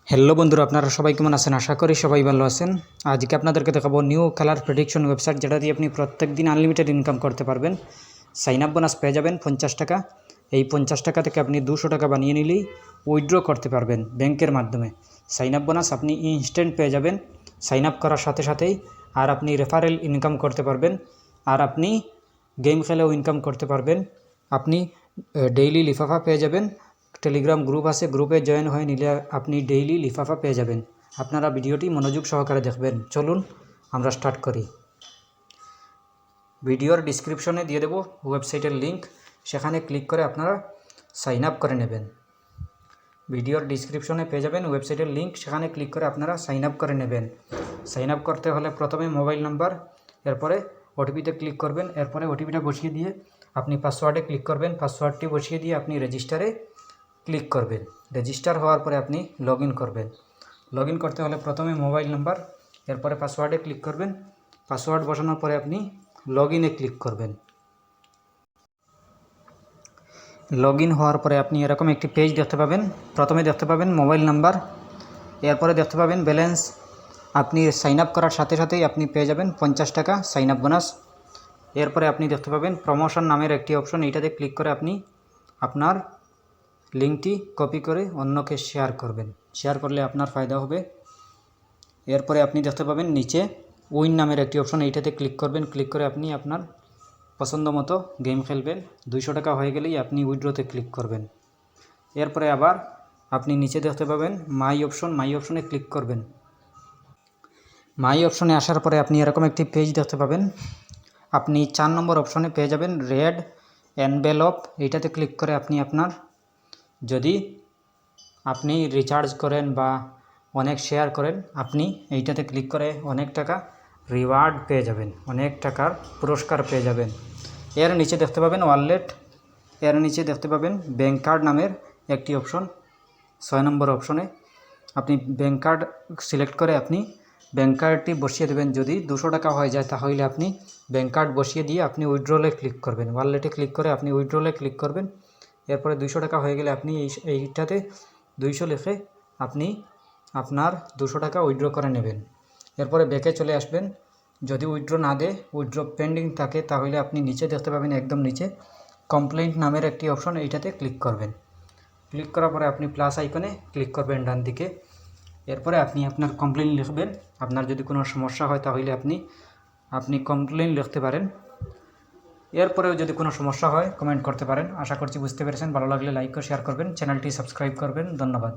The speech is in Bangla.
হ্যালো বন্ধুরা, আপনারা সবাই কেমন আছেন? আশা করি সবাই ভালো আছেন। আজকে আপনাদেরকে দেখাবো নিউ কালার প্রেডিকশন ওয়েবসাইট, যেটা দিয়ে আপনি প্রত্যেক দিন আনলিমিটেড ইনকাম করতে পারবেন। সাইন আপ বোনাস পেয়ে যাবেন 50 টাকা। এই 50 টাকা থেকে আপনি 200 টাকা বানিয়ে নিলেই উইথড্র করতে পারবেন ব্যাংকের মাধ্যমে। সাইন আপ বোনাস আপনি ইনস্ট্যান্ট পেয়ে যাবেন সাইন আপ করার সাথে সাথেই। আর আপনি রেফারেল ইনকাম করতে পারবেন, আর আপনি গেম খেলেও ইনকাম করতে পারবেন। আপনি ডেইলি লিফাফা পেয়ে যাবেন। টেলিগ্রাম গ্রুপ আছে, গ্রুপে জয়েন হয়ে নিলে আপনি ডেইলি লিফাফা পেয়ে যাবেন। আপনারা ভিডিওটি মনোযোগ সহকারে দেখবেন। চলুন আমরা স্টার্ট করি। ভিডিওর ডিসক্রিপশনে দিয়ে দেব ওয়েবসাইটের লিংক, সেখানে ক্লিক করে আপনারা সাইন আপ করে নেবেন। ভিডিওর ডিসক্রিপশনে পেয়ে যাবেন ওয়েবসাইটের লিংক, সেখানে ক্লিক করে আপনারা সাইন আপ করে নেবেন। সাইন আপ করতে হলে প্রথমে মোবাইল নাম্বার, এরপরে ওটিপিতে ক্লিক করবেন। এরপরে ওটিপিটা বসিয়ে দিয়ে আপনি পাসওয়ার্ডে ক্লিক করবেন। পাসওয়ার্ডটি বসিয়ে দিয়ে আপনি রেজিস্টারে ক্লিক করবেন। রেজিস্টার হওয়ার পরে আপনি লগ ইন করবেন। লগ ইন করতে হলে প্রথমে মোবাইল নাম্বার, এরপরে পাসওয়ার্ডে ক্লিক করবেন। পাসওয়ার্ড বসানোর পরে আপনি লগ ইনে ক্লিক করবেন। লগ ইন হওয়ার পরে আপনি এরকম একটি পেজ দেখতে পাবেন। প্রথমে দেখতে পাবেন মোবাইল নাম্বার, এরপরে দেখতে পাবেন ব্যালেন্স। আপনি সাইন আপ করার সাথে সাথেই আপনি পেয়ে যাবেন 50 টাকা সাইন আপ বোনাস। এরপরে আপনি দেখতে পাবেন প্রমোশন নামের একটি অপশন, এইটাতে ক্লিক করে আপনি আপনার লিঙ্কটি কপি করে অন্যকে শেয়ার করবেন। শেয়ার করলে আপনার ফায়দা হবে। এরপরে আপনি দেখতে পাবেন নিচে উইন নামের একটি অপশন, এইটাতে ক্লিক করবেন। ক্লিক করে আপনি আপনার পছন্দ মতো গেম খেলবেন। 200 টাকা হয়ে গেলেই আপনি উইথড্রতে ক্লিক করবেন। এরপরে আবার আপনি নিচে দেখতে পাবেন মাই অপশন, মাই অপশনে ক্লিক করবেন। মাই অপশনে আসার পরে আপনি এরকম একটি পেজ দেখতে পাবেন। আপনি 4 নম্বর অপশনে পেয়ে যাবেন রেড এনভেলপ। এইটাতে ক্লিক করে আপনি আপনার, যদি আপনি রিচার্জ করেন বা অনেক শেয়ার করেন, আপনি এইটাতে ক্লিক করে অনেক টাকা রিওয়ার্ড পেয়ে যাবেন, অনেক টাকার পুরস্কার পেয়ে যাবেন। এর নিচে দেখতে পাবেন ওয়ালেট, এর নিচে দেখতে পাবেন ব্যাঙ্ক কার্ড নামের একটি অপশন। 6 নম্বর অপশনে আপনি ব্যাঙ্ক কার্ড সিলেক্ট করে আপনি ব্যাঙ্ক কার্ডটি বসিয়ে দেবেন। যদি 200 টাকা হয়ে যায় তাহলে আপনি ব্যাঙ্ক কার্ড বসিয়ে দিয়ে আপনি উইথড্রলে ক্লিক করবেন। ওয়ালেটে ক্লিক করে আপনি উইথড্রলে ক্লিক করবেন। এরপরে 200 টাকা হয়ে গেলে আপনি এইটাতে 200 লিখে আপনি আপনার 200 টাকা উইথড্র করে নেবেন। এরপরে ব্যাকে চলে আসবেন। যদি উইথড্র না দেয়, উইথড্র পেন্ডিং থাকে, তাহলে আপনি নিচে দেখতে পাবেন একদম নিচে কমপ্লেইন্ট নামের একটি অপশন, এইটাতে ক্লিক করবেন। ক্লিক করার পরে আপনি প্লাস আইকনে ক্লিক করবেন ডান দিকে। এরপরে আপনি আপনার কমপ্লেইন লিখবেন। আপনার যদি কোনো সমস্যা হয় তাহলে আপনি কমপ্লেইন লিখতে পারেন। এরপরেও যদি কোনো সমস্যা হয় কমেন্ট করতে পারেন। আশা করছি বুঝতে পেরেছেন। ভালো লাগলে লাইক ও শেয়ার করবেন, চ্যানেলটি সাবস্ক্রাইব করবেন। ধন্যবাদ।